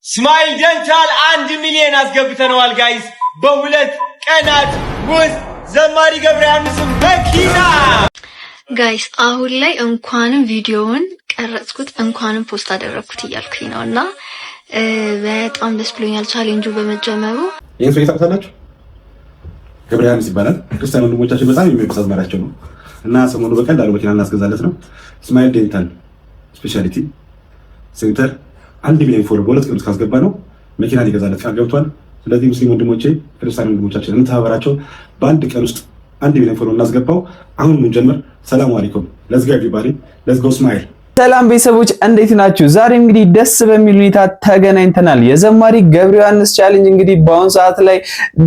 ስማይል ደንታል 1 ሚሊዮን አስገብተነዋል ጋይስ በሁለት ቀናት ውስጥ ዘማሪ ገብረያንስ መኪና ጋይስ አሁን ላይ እንኳንም ቪዲዮውን ቀረጽኩት እንኳንም ፖስት አደረኩት እያልኩኝ ነውና በጣም ደስ ብሎኛል ቻሌንጁ በመጀመሩ ይሄን ሰው ይታውቃላችሁ ገብረያንስ ይባላል ክርስቲያን ወንድሞቻችን በጣም የሚወዱት አዝማሪያቸው ነው እና ሰሞኑን በቀላሉ መኪና እናስገዛለት ነው ስማይል ዴንታል ስፔሻሊቲ ሴንተር 1 ሚሊዮን ፎሎ በሁለት ቀን ካስገባ ነው መኪና ሊገዛለት ቃል ገብቷል። ስለዚህ ሙስሊም ወንድሞቼ ክርስቲያን ወንድሞቻችን እንተባበራቸው በአንድ ቀን ውስጥ 1 ሚሊዮን ፎሎ እናስገባው። አሁን ምን ጀምር። ሰላም አለይኩም let's go everybody let's go smile። ሰላም ቤተሰቦች እንዴት ናችሁ? ዛሬ እንግዲህ ደስ በሚል ሁኔታ ተገናኝተናል። የዘማሪ ገብረያንስ ቻሌንጅ እንግዲህ በአሁን ሰዓት ላይ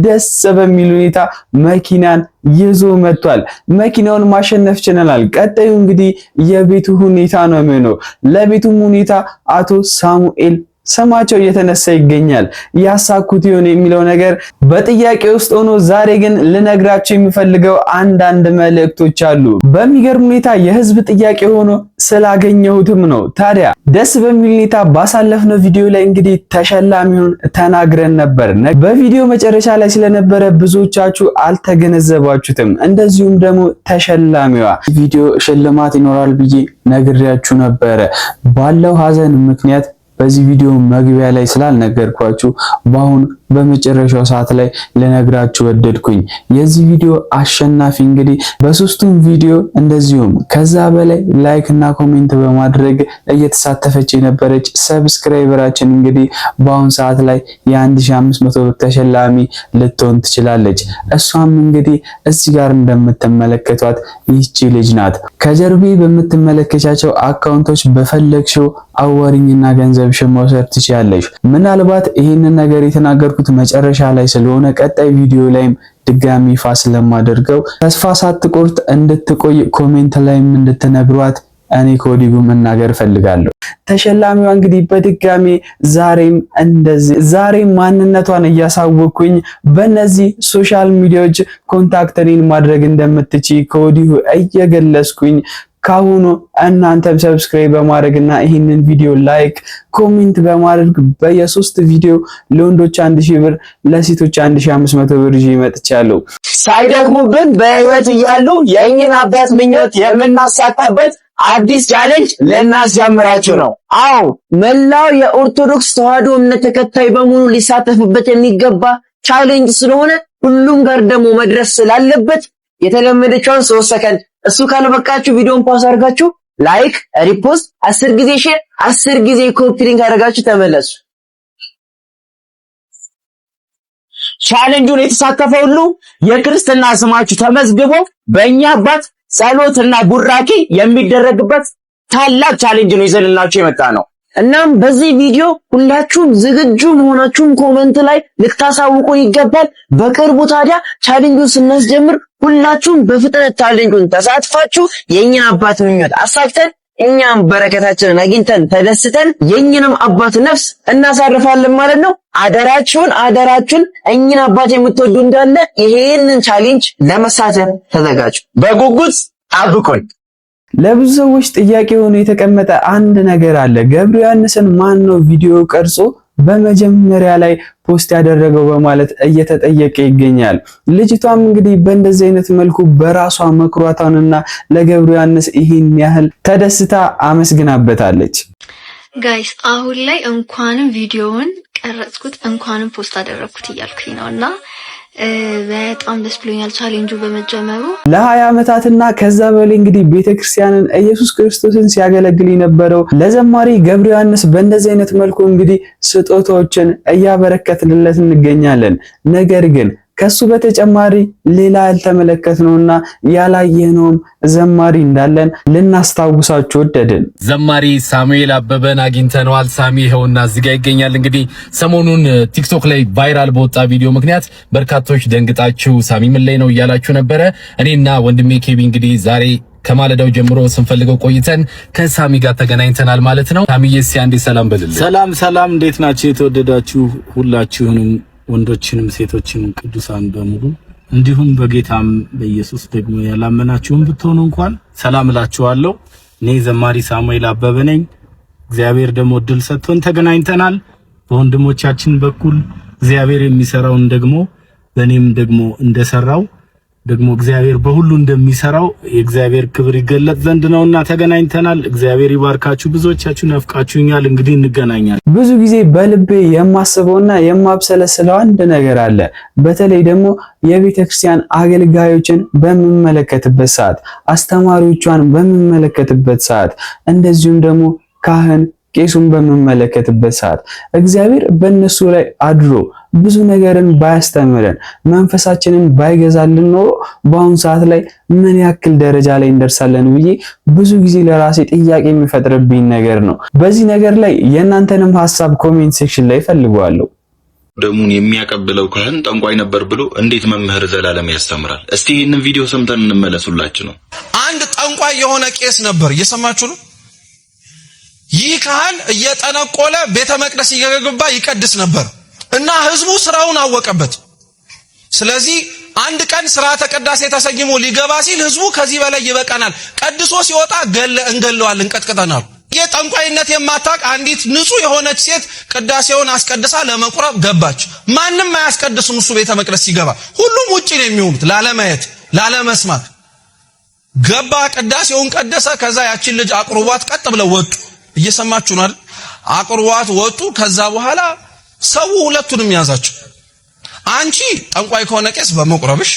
ደስ በሚል ሁኔታ መኪናን ይዞ መጥቷል። መኪናውን ማሸነፍ ችለናል። ቀጣዩ እንግዲህ የቤቱ ሁኔታ ነው የሚሆነው። ለቤቱም ሁኔታ አቶ ሳሙኤል ሰማቸው እየተነሳ ይገኛል። ያሳኩት ይሆን የሚለው ነገር በጥያቄ ውስጥ ሆኖ ዛሬ ግን ልነግራችሁ የሚፈልገው አንዳንድ መልእክቶች አሉ። በሚገርም ሁኔታ የህዝብ ጥያቄ ሆኖ ስላገኘሁትም ነው። ታዲያ ደስ በሚል ሁኔታ ባሳለፍነው ቪዲዮ ላይ እንግዲህ ተሸላሚውን ተናግረን ነበር። በቪዲዮ መጨረሻ ላይ ስለነበረ ብዙዎቻችሁ አልተገነዘባችሁትም። እንደዚሁም ደግሞ ተሸላሚዋ ቪዲዮ ሽልማት ይኖራል ብዬ ነግሬያችሁ ነበረ። ባለው ሀዘን ምክንያት በዚህ ቪዲዮ መግቢያ ላይ ስላልነገርኳችሁ በአሁን በመጨረሻው ሰዓት ላይ ልነግራችሁ ወደድኩኝ። የዚህ ቪዲዮ አሸናፊ እንግዲህ በሶስቱም ቪዲዮ እንደዚሁም ከዛ በላይ ላይክ እና ኮሜንት በማድረግ እየተሳተፈች የነበረች ሰብስክራይበራችን እንግዲህ በአሁን ሰዓት ላይ የ1500 ብር ተሸላሚ ልትሆን ትችላለች። እሷም እንግዲህ እዚህ ጋር እንደምትመለከቷት ይህቺ ልጅ ናት። ከጀርቤ በምትመለከቻቸው አካውንቶች በፈለግሽው አዋሪኝና ገንዘብሽን መውሰድ ትችላለሽ። ምናልባት ይህንን ነገር የተናገርኩት መጨረሻ ላይ ስለሆነ ቀጣይ ቪዲዮ ላይም ድጋሚ ይፋ ስለማደርገው ተስፋ ሳትቆርጥ እንድትቆይ ኮሜንት ላይም እንድትነግሯት እኔ ኮዲጉ መናገር ፈልጋለሁ። ተሸላሚዋ እንግዲህ በድጋሚ ዛሬም ማንነቷን እያሳወቅኩኝ በእነዚህ ሶሻል ሚዲያዎች ኮንታክትሪን ማድረግ እንደምትችይ ኮዲጉ እየገለጽኩኝ ካሁኑ እናንተም ሰብስክራይብ በማድረግና ይህንን ቪዲዮ ላይክ ኮሜንት በማድረግ በየ3 ቪዲዮ ለወንዶች 1000 ብር ለሴቶች 1500 ብር ይዤ መጥቻለሁ። ሳይደክሙብን በህይወት እያሉ የእኛን አባት ምኞት የምናሳካበት አዲስ ቻሌንጅ ልናስጀምራችሁ ነው። አዎ መላው የኦርቶዶክስ ተዋሕዶ እምነት ተከታይ በሙሉ ሊሳተፍበት የሚገባ ቻሌንጅ ስለሆነ ሁሉም ጋር ደግሞ መድረስ ስላለበት የተለመደችውን 3 ሰከንድ እሱ ካልበቃችሁ ቪዲዮን ፓውዝ አድርጋችሁ ላይክ ሪፖስት 10 ጊዜ ሼር 10 ጊዜ ኮፒ ሊንክ አድርጋችሁ ተመለሱ። ቻሌንጁን የተሳተፈ ሁሉ የክርስትና ስማችሁ ተመዝግቦ በእኛ አባት ጸሎትና ቡራኪ የሚደረግበት ታላቅ ቻሌንጅ ነው ይዘንላችሁ የመጣ ነው። እናም በዚህ ቪዲዮ ሁላችሁም ዝግጁ መሆናችሁን ኮሜንት ላይ ልታሳውቁ ይገባል። በቅርቡ ታዲያ ቻሌንጁን ስናስጀምር ሁላችሁም በፍጥነት ቻሌንጁን ተሳትፋችሁ የእኛን አባት ምኞት አሳክተን እኛም በረከታችንን አግኝተን ተደስተን የእኛንም አባት ነፍስ እናሳርፋለን ማለት ነው። አደራችሁን እኛን አባት የምትወዱ እንዳለ ይሄንን ቻሌንጅ ለመሳተፍ ተዘጋጁ። በጉጉት ጠብቁኝ። ለብዙ ሰዎች ጥያቄ ሆኖ የተቀመጠ አንድ ነገር አለ። ገብረያንስን ማን ነው ቪዲዮ ቀርጾ በመጀመሪያ ላይ ፖስት ያደረገው በማለት እየተጠየቀ ይገኛል። ልጅቷም እንግዲህ በእንደዚህ አይነት መልኩ በራሷ መክሯታንና ለገብረያንስ ይሄን ያህል ተደስታ አመስግናበታለች። ጋይስ አሁን ላይ እንኳንም ቪዲዮውን ቀረጽኩት እንኳንም ፖስት አደረኩት እያልኩኝ ነውና በጣም ደስ ብሎኛል ቻሌንጁ በመጀመሩ። ለ20 ዓመታትና ከዛ በላይ እንግዲህ ቤተክርስቲያንን ኢየሱስ ክርስቶስን ሲያገለግል የነበረው ለዘማሪ ገብረያንስ በእንደዚህ አይነት መልኩ እንግዲህ ስጦታዎችን እያበረከትንለት እንገኛለን። ነገር ግን ከሱ በተጨማሪ ሌላ ያልተመለከትነውና ያላየነውም ዘማሪ እንዳለን ልናስታውሳችሁ ወደድን። ዘማሪ ሳሙኤል አበበን አግኝተነዋል። ሳሚ ይኸውና እዚህ ጋር ይገኛል። እንግዲህ ሰሞኑን ቲክቶክ ላይ ቫይራል በወጣ ቪዲዮ ምክንያት በርካቶች ደንግጣችሁ ሳሚ ምን ላይ ነው እያላችሁ ነበረ። እኔና ወንድሜ ኬቢ እንግዲህ ዛሬ ከማለዳው ጀምሮ ስንፈልገው ቆይተን ከሳሚ ጋር ተገናኝተናል ማለት ነው። ሳሚዬ እስኪ አንዴ ሰላም በልልኝ። ሰላም እንዴት ናችሁ? የተወደዳችሁ ሁላችሁንም ወንዶችንም ሴቶችንም ቅዱሳን በሙሉ እንዲሁም በጌታም በኢየሱስ ደግሞ ያላመናችሁም ብትሆኑ እንኳን ሰላም እላችኋለሁ። እኔ ዘማሪ ሳሙኤል አበበ ነኝ። እግዚአብሔር ደግሞ እድል ሰጥቶን ተገናኝተናል። በወንድሞቻችን በኩል እግዚአብሔር የሚሰራውን ደግሞ በእኔም ደግሞ እንደሰራው ደግሞ እግዚአብሔር በሁሉ እንደሚሰራው የእግዚአብሔር ክብር ይገለጥ ዘንድ ነውና ተገናኝተናል። እግዚአብሔር ይባርካችሁ። ብዙዎቻችሁ ናፍቃችሁኛል። እንግዲህ እንገናኛለን። ብዙ ጊዜ በልቤ የማስበውና የማብሰለስለው አንድ ነገር አለ። በተለይ ደግሞ የቤተክርስቲያን አገልጋዮችን በመመለከትበት ሰዓት፣ አስተማሪዎቿን በመመለከትበት ሰዓት፣ እንደዚሁም ደግሞ ካህን ቄሱን በመመለከትበት ሰዓት እግዚአብሔር በእነሱ ላይ አድሮ ብዙ ነገርን ባያስተምረን መንፈሳችንን ባይገዛልን ኖሮ በአሁን ሰዓት ላይ ምን ያክል ደረጃ ላይ እንደርሳለን ብዬ ብዙ ጊዜ ለራሴ ጥያቄ የሚፈጥርብኝ ነገር ነው። በዚህ ነገር ላይ የእናንተንም ሐሳብ ኮሜንት ሴክሽን ላይ ፈልገዋለሁ። ደሙን የሚያቀብለው ካህን ጠንቋይ ነበር ብሎ እንዴት መምህር ዘላለም ያስተምራል? እስቲ ይህንን ቪዲዮ ሰምተን እንመለሱላችሁ ነው። አንድ ጠንቋይ የሆነ ቄስ ነበር። እየሰማችሁ ነው? ይህ ካህን እየጠነቆለ ቤተ መቅደስ እየገባ ይቀድስ ነበር እና ህዝቡ ስራውን አወቀበት። ስለዚህ አንድ ቀን ስርዓተ ቅዳሴ ተሰይሞ ሊገባ ሲል ህዝቡ ከዚህ በላይ ይበቃናል፣ ቀድሶ ሲወጣ እንገለዋለን፣ ቀጥቅጠናል። የጠንቋይነት የማታውቅ አንዲት ንጹህ የሆነች ሴት ቅዳሴውን አስቀድሳ ለመቁረብ ገባች። ማንም አያስቀድስም። እሱ ቤተ መቅደስ ሲገባ ሁሉም ውጪ ነው የሚሆኑት፣ ላለማየት ላለመስማት። ገባ፣ ቅዳሴውን ቀደሰ። ከዛ ያችን ልጅ አቅርቧት ቀጥ ብለው ወጡ። እየሰማችሁ ነው አይደል? አቅርቧት ወጡ። ከዛ በኋላ ሰው ሁለቱንም ያዛቸው። አንቺ ጠንቋይ ከሆነ ቄስ በመቁረብሽ፣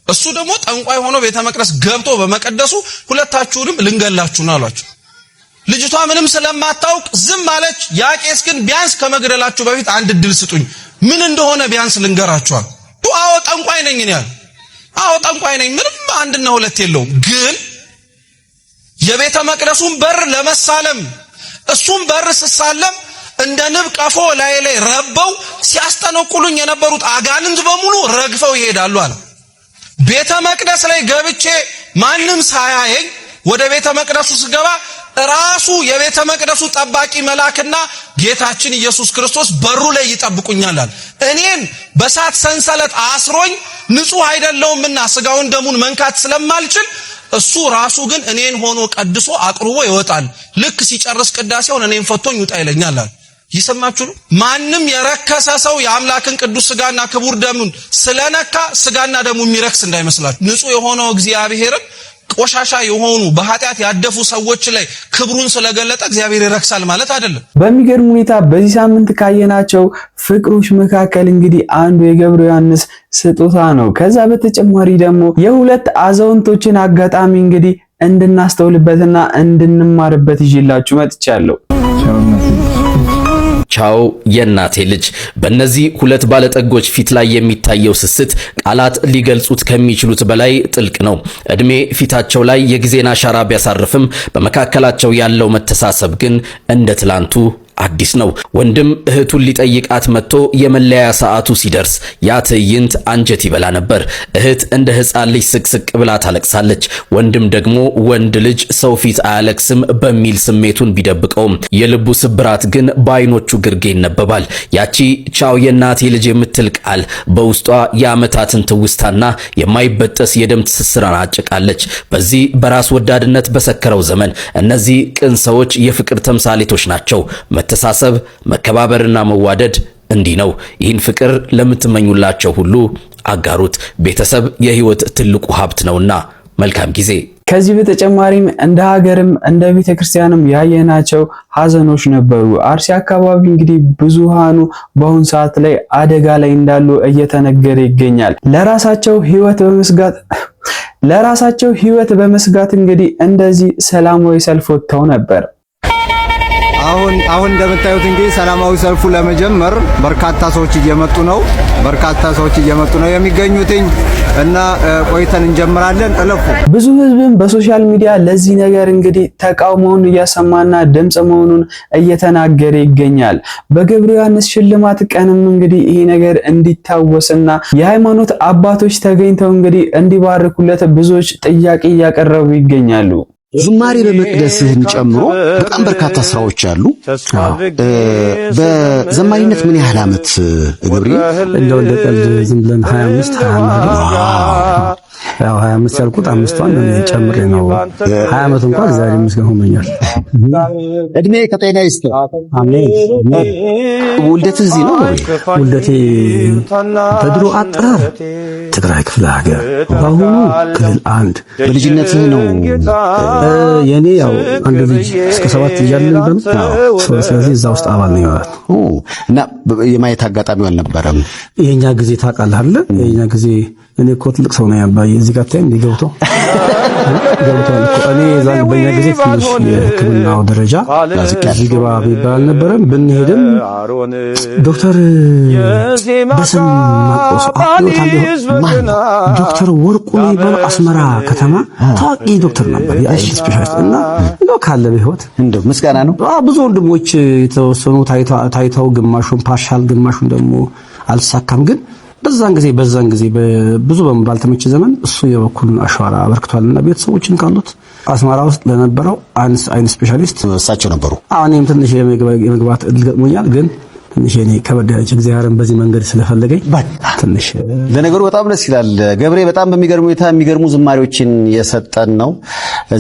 እሱ ደግሞ ጠንቋይ ሆኖ ቤተ መቅደስ ገብቶ በመቀደሱ ሁለታችሁንም ልንገላችሁ ነው አሏቸው። ልጅቷ ምንም ስለማታውቅ ዝም አለች። ያ ቄስ ግን ቢያንስ ከመግደላችሁ በፊት አንድ እድል ስጡኝ፣ ምን እንደሆነ ቢያንስ ልንገራችኋል። አዎ ጠንቋይ ነኝ እኔ ያለ። አዎ ጠንቋይ ነኝ፣ ምንም አንድና ሁለት የለውም። ግን የቤተ መቅደሱን በር ለመሳለም እሱም በር ስሳለም እንደ ንብ ቀፎ ላይ ረበው ሲያስጠነቁሉኝ የነበሩት አጋንንት በሙሉ ረግፈው ይሄዳሉ አለ። ቤተ መቅደስ ላይ ገብቼ ማንም ሳያየኝ ወደ ቤተ መቅደሱ ስገባ ራሱ የቤተ መቅደሱ ጠባቂ መልአክና ጌታችን ኢየሱስ ክርስቶስ በሩ ላይ ይጠብቁኛል አለ። እኔን በሳት ሰንሰለት አስሮኝ ንጹህ አይደለሁምና ስጋውን ደሙን መንካት ስለማልችል እሱ ራሱ ግን እኔን ሆኖ ቀድሶ አቅርቦ ይወጣል። ልክ ሲጨርስ ቅዳሴውን እኔን ፈቶኝ ውጣ ይለኛል አለ። ይሰማችሁ ነው? ማንም የረከሰ ሰው የአምላክን ቅዱስ ስጋና ክቡር ደሙን ስለነካ ስጋና ደሙ የሚረክስ እንዳይመስላችሁ። ንጹህ የሆነው እግዚአብሔርም ቆሻሻ የሆኑ በኃጢአት ያደፉ ሰዎች ላይ ክብሩን ስለገለጠ እግዚአብሔር ይረክሳል ማለት አይደለም። በሚገርም ሁኔታ በዚህ ሳምንት ካየናቸው ፍቅሮች መካከል እንግዲህ አንዱ የገብረ ዮሐንስ ስጦታ ነው። ከዛ በተጨማሪ ደግሞ የሁለት አዛውንቶችን አጋጣሚ እንግዲህ እንድናስተውልበትና እንድንማርበት ይዤላችሁ መጥቻለሁ። ቻው የእናቴ ልጅ። በእነዚህ ሁለት ባለጠጎች ፊት ላይ የሚታየው ስስት ቃላት ሊገልጹት ከሚችሉት በላይ ጥልቅ ነው። እድሜ ፊታቸው ላይ የጊዜን አሻራ ቢያሳርፍም በመካከላቸው ያለው መተሳሰብ ግን እንደ ትላንቱ አዲስ ነው። ወንድም እህቱን ሊጠይቃት መጥቶ የመለያ ሰዓቱ ሲደርስ ያ ትዕይንት አንጀት ይበላ ነበር። እህት እንደ ሕፃን ልጅ ስቅስቅ ብላ ታለቅሳለች። ወንድም ደግሞ ወንድ ልጅ ሰው ፊት አያለቅስም በሚል ስሜቱን ቢደብቀውም የልቡ ስብራት ግን በአይኖቹ ግርጌ ይነበባል። ያቺ ቻው የእናቴ ልጅ የምትል ቃል በውስጧ የዓመታትን ትውስታና የማይበጠስ የደም ትስስራን አጭቃለች። በዚህ በራስ ወዳድነት በሰከረው ዘመን እነዚህ ቅን ሰዎች የፍቅር ተምሳሌቶች ናቸው። መተሳሰብ፣ መከባበርና መዋደድ እንዲህ ነው። ይህን ፍቅር ለምትመኙላቸው ሁሉ አጋሩት። ቤተሰብ የህይወት ትልቁ ሀብት ነውና መልካም ጊዜ። ከዚህ በተጨማሪም እንደ ሀገርም እንደ ቤተክርስቲያንም ያየናቸው ሀዘኖች ነበሩ። አርሲ አካባቢ እንግዲህ ብዙሃኑ በአሁን ሰዓት ላይ አደጋ ላይ እንዳሉ እየተነገረ ይገኛል። ለራሳቸው ህይወት በመስጋት እንግዲህ እንደዚህ ሰላማዊ ሰልፍ ወጥተው ነበር። አሁን እንደምታዩት እንግዲህ ሰላማዊ ሰልፉ ለመጀመር በርካታ ሰዎች እየመጡ ነው የሚገኙትኝ እና ቆይተን እንጀምራለን። እለፉ። ብዙ ህዝብም በሶሻል ሚዲያ ለዚህ ነገር እንግዲህ ተቃውሞውን እያሰማና ድምጽ መሆኑን እየተናገረ ይገኛል። በገብረ ዮሐንስ ሽልማት ቀንም እንግዲህ ይሄ ነገር እንዲታወስና የሃይማኖት አባቶች ተገኝተው እንግዲህ እንዲባርኩለት ብዙዎች ጥያቄ እያቀረቡ ይገኛሉ። ዝማሬ በመቅደስህን ጨምሮ በጣም በርካታ ስራዎች አሉ። በዘማሪነት ምን ያህል ዓመት ገብርኤል? እንደው ለቀልድ ዝም ብለን 25 20 ያው 25 ያልኩት አምስቷን ጨምሬ ነው 20 ዓመት እንኳን ዛሬ ምስጋና ሆኖኛል። እድሜ ከጤና ይስጥ። አሜን። ውልደት እዚህ ነው? ውልደቴ በድሮ አጠራር ትግራይ ክፍለ ሀገር፣ በአሁኑ ክልል 1። በልጅነትህ ነው? የኔ ያው አንድ ልጅ እስከ 7 እያለን ነው። ስለዚህ እዛ ውስጥ አባል ነው ማለት ነው። እና የማየት አጋጣሚው አልነበረም? የኛ ጊዜ ታውቃለህ አይደል? የኛ ጊዜ እኔ እኮ ትልቅ ሰው ነኝ አባዬ። እዚህ ጋር ታይም ገብቶ እኔ ዛሬ በእኛ ጊዜ ትንሽ የሕክምናው ደረጃ እዚህ ግባ ቢባል አልነበረም። ብንሄድም ዶክተር በስም ማቆስ ዶክተር ወርቁ የሚባለው አስመራ ከተማ ታዋቂ ዶክተር ነበር፣ የአይን ስፔሻሊስት እና እንደው ካለ በህይወት እንደው ምስጋና ነው። ብዙ ወንድሞች የተወሰኑ ታይተው ግማሹን ፓርሻል ግማሹን ደግሞ አልሳካም። ግን በዛን ጊዜ ብዙ ባልተመቸ ዘመን እሱ የበኩሉን አሻራ አበርክቷልና ቤተሰቦችን ካሉት አስመራ ውስጥ ለነበረው አይን ስፔሻሊስት እሳቸው ነበሩ። እኔም ትንሽ የመግባት እድል ገጥሞኛል። ግን ትንሽ እኔ ከበድ ያለች እግዚአብሔርን በዚህ መንገድ ስለፈለገኝ ትንሽ ለነገሩ በጣም ደስ ይላል። ገብሬ በጣም በሚገርም ሁኔታ የሚገርሙ ዝማሬዎችን የሰጠን ነው።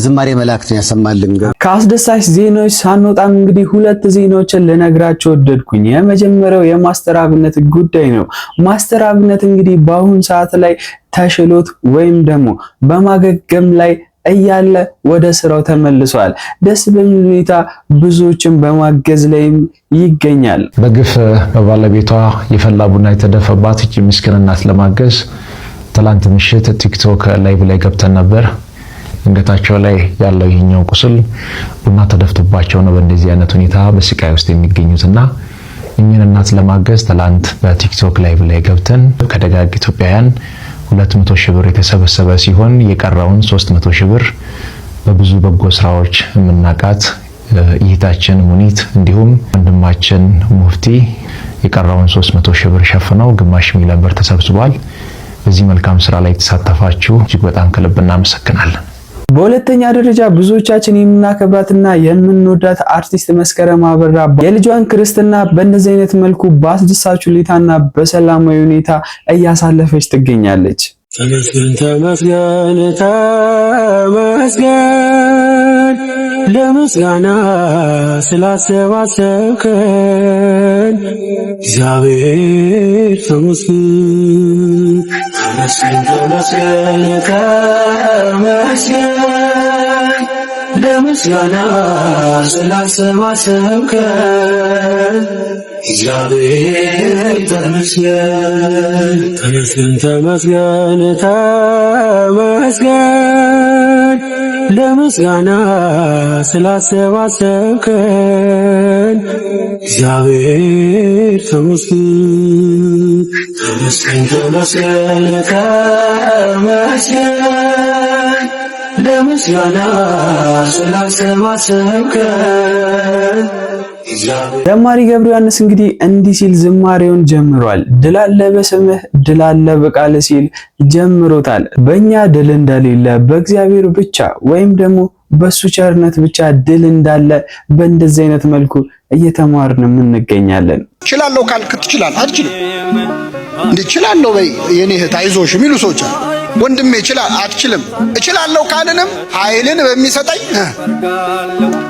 ዝማሬ መላእክትን ያሰማልን። ከአስደሳች ዜናዎች ሳንወጣም እንግዲህ 2 ዜናዎችን ልነግራችሁ ወደድኩኝ። የመጀመሪያው የማስተር አብነት ጉዳይ ነው። ማስተር አብነት እንግዲህ በአሁን ሰዓት ላይ ተሽሎት ወይም ደግሞ በማገገም ላይ እያለ ወደ ስራው ተመልሷል። ደስ በሚል ሁኔታ ብዙዎችን በማገዝ ላይ ይገኛል። በግፍ በባለቤቷ የፈላ ቡና የተደፈባት እቺ ምስኪን እናት ለማገዝ ትላንት ምሽት ቲክቶክ ላይቭ ላይ ገብተን ነበር። አንገታቸው ላይ ያለው ይሄኛው ቁስል ቡና ተደፍቶባቸው ነው በእንደዚህ አይነት ሁኔታ በስቃይ ውስጥ የሚገኙትና እኚህን እናት ለማገዝ ትላንት በቲክቶክ ላይቭ ላይ ገብተን ከደጋግ ኢትዮጵያውያን 200 ሺህ ብር የተሰበሰበ ሲሆን የቀረውን 300 ሺህ ብር በብዙ በጎ ስራዎች የምናቃት እህታችን ሙኒት እንዲሁም ወንድማችን ሙፍቲ የቀረውን 300 ሺህ ብር ሸፍነው ግማሽ ሚሊዮን ብር ተሰብስቧል። በዚህ መልካም ስራ ላይ ተሳተፋችሁ እጅግ በጣም ከልብ እናመሰግናለን። በሁለተኛ ደረጃ ብዙዎቻችን የምናከብራትና የምንወዳት አርቲስት መስከረም አበራ የልጇን ክርስትና በእንደዚህ አይነት መልኩ በአስደሳች ሁኔታና በሰላማዊ ሁኔታ እያሳለፈች ትገኛለች። ተመስገን ተመስገን ለምስጋና ስላሰባሰብከን እግዚአብሔር ተመስገን። ተመስገን ተመስገን ለምስጋና ስላሰባሰብከን እግዚአብሔር ተመስገን። ተመስገን ተመስገን ለምስጋና ስላሰባሰብከን እግዚአብሔር ተመስገን። ተመስገን ተመስገን ለምስጋና ስላሰባሰብከን ዘማሪ ገብረ ዮሐንስ እንግዲህ እንዲህ ሲል ዝማሬውን ጀምሯል። ድል አለ በስምህ ድል አለ በቃል ሲል ጀምሮታል። በእኛ ድል እንደሌለ በእግዚአብሔር ብቻ ወይም ደግሞ በሱ ቸርነት ብቻ ድል እንዳለ በእንደዚህ አይነት መልኩ እየተማርን እንገኛለን። እችላለሁ ካልክ ትችላለህ። አትችልም እንዴ? እችላለሁ በይ የኔ እህት አይዞሽ የሚሉ ሰዎች አሉ። ወንድሜ አትችልም። እችላለሁ ካልንም ኃይልን በሚሰጠኝ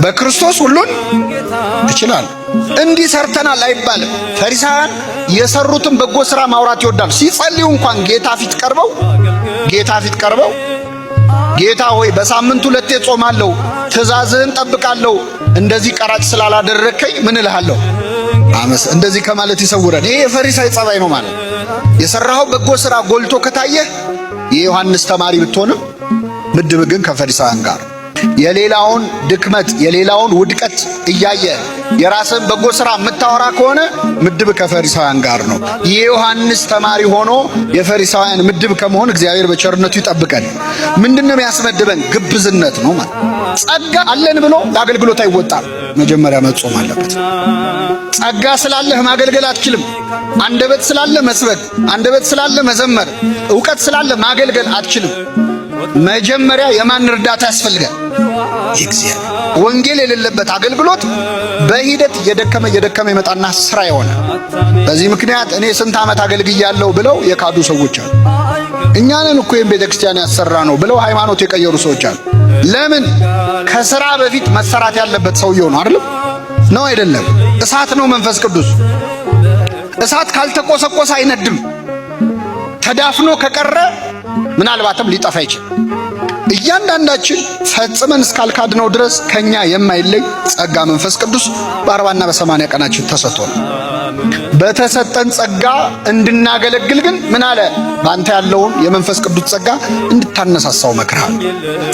በክርስቶስ ሁሉን እችላለሁ። እንዲህ ሰርተናል አይባልም። ፈሪሳውያን የሰሩትን በጎ ስራ ማውራት ይወዳሉ። ሲጸልዩ እንኳን ጌታ ፊት ቀርበው ጌታ ሆይ በሳምንት 2 ጾማለሁ፣ ትእዛዝህን ጠብቃለሁ፣ እንደዚህ ቀራጭ ስላላደረከኝ ምን እልሃለሁ? እንደዚህ ከማለት ይሰውረን። ይሄ የፈሪሳይ ጸባይ ነው ማለት። የሰራው በጎ ስራ ጎልቶ ከታየ የዮሐንስ ተማሪ ብትሆንም ምድብ ግን ከፈሪሳውያን ጋር የሌላውን ድክመት የሌላውን ውድቀት እያየ የራስን በጎ ስራ የምታወራ ከሆነ ምድብ ከፈሪሳውያን ጋር ነው። የዮሐንስ ተማሪ ሆኖ የፈሪሳውያን ምድብ ከመሆን እግዚአብሔር በቸርነቱ ይጠብቀን። ምንድነው ያስመድበን? ግብዝነት ነው ማለት። ጸጋ አለን ብሎ ለአገልግሎት አይወጣም። መጀመሪያ መጾም አለበት። ጸጋ ስላለህ ማገልገል አትችልም። አንደበት ስላለ መስበክ፣ አንደበት ስላለ መዘመር፣ ዕውቀት ስላለ ማገልገል አትችልም። መጀመሪያ የማን እርዳታ ያስፈልጋል? የእግዚአብሔር። ወንጌል የሌለበት አገልግሎት በሂደት እየደከመ ይመጣና ስራ ይሆናል። በዚህ ምክንያት እኔ ስንት ዓመት አገልግያለሁ ብለው የካዱ ሰዎች አሉ። እኛንን እኮ ቤተክርስቲያን ያሰራ ነው ብለው ሃይማኖት የቀየሩ ሰዎች አሉ። ለምን? ከስራ በፊት መሰራት ያለበት ሰውየው ነው አይደል? ነው አይደለም? እሳት ነው መንፈስ ቅዱስ። እሳት ካልተቆሰቆሰ አይነድም። ተዳፍኖ ከቀረ ምናልባትም ሊጠፋ ይችላል። እያንዳንዳችን ፈጽመን እስካልካድነው ድረስ ከኛ የማይለይ ጸጋ መንፈስ ቅዱስ በ40 እና በ80 ቀናችን ተሰጥቶናል። በተሰጠን ጸጋ እንድናገለግል ግን ምን አለ? ባንተ ያለውን የመንፈስ ቅዱስ ጸጋ እንድታነሳሳው መክራል።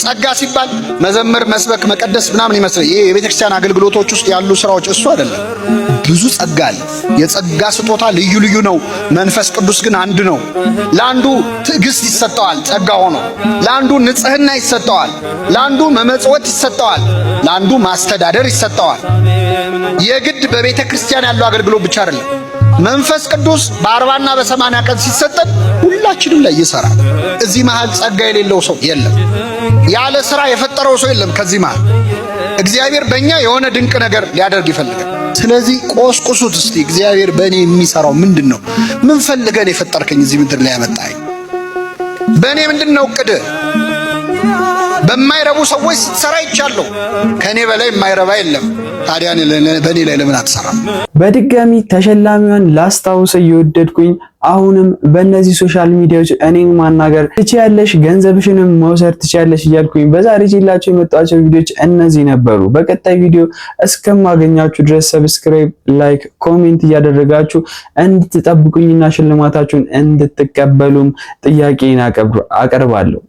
ጸጋ ሲባል መዘመር፣ መስበክ፣ መቀደስ ምናምን ይመስላል። ይሄ የቤተክርስቲያን አገልግሎቶች ውስጥ ያሉ ስራዎች እሱ አይደለም። ብዙ ጸጋ አለ። የጸጋ ስጦታ ልዩ ልዩ ነው። መንፈስ ቅዱስ ግን አንድ ነው። ለአንዱ ትዕግስት ይሰጠዋል ጸጋ ሆኖ፣ ለአንዱ ንጽህና ይሰጠዋል፣ ለአንዱ መመጽወት ይሰጠዋል፣ ለአንዱ ማስተዳደር ይሰጠዋል። የግድ በቤተ ክርስቲያን ያለው አገልግሎት ብቻ አይደለም። መንፈስ ቅዱስ በ40 እና በ80 ቀን ሲሰጠን ሁላችንም ላይ ይሰራል። እዚህ መሃል ጸጋ የሌለው ሰው የለም። ያለ ስራ የፈጠረው ሰው የለም። ከዚህ መሃል እግዚአብሔር በእኛ የሆነ ድንቅ ነገር ሊያደርግ ይፈልጋል። ስለዚህ ቆስቁሱት እስቲ። እግዚአብሔር በእኔ የሚሰራው ምንድን ነው? ምን ፈልገን የፈጠርከኝ እዚህ ምድር ላይ ያመጣኝ? በእኔ ምንድን ነው እቅድ? በማይረቡ ሰዎች ስትሰራ ይቻለው። ከኔ በላይ የማይረባ የለም። ታዲያ በእኔ ላይ ለምን አትሰራም? በድጋሚ ተሸላሚዋን ላስታውስ እየወደድኩኝ አሁንም በእነዚህ ሶሻል ሚዲያዎች እኔን ማናገር ትችያለሽ፣ ገንዘብሽንም መውሰድ ትችያለሽ እያልኩኝ በዛሬ ይዤላችሁ የመጣኋቸው ቪዲዮዎች እነዚህ ነበሩ። በቀጣይ ቪዲዮ እስከማገኛችሁ ድረስ ሰብስክራይብ፣ ላይክ፣ ኮሜንት እያደረጋችሁ እንድትጠብቁኝና ሽልማታችሁን እንድትቀበሉም ጥያቄን አቀርባለሁ።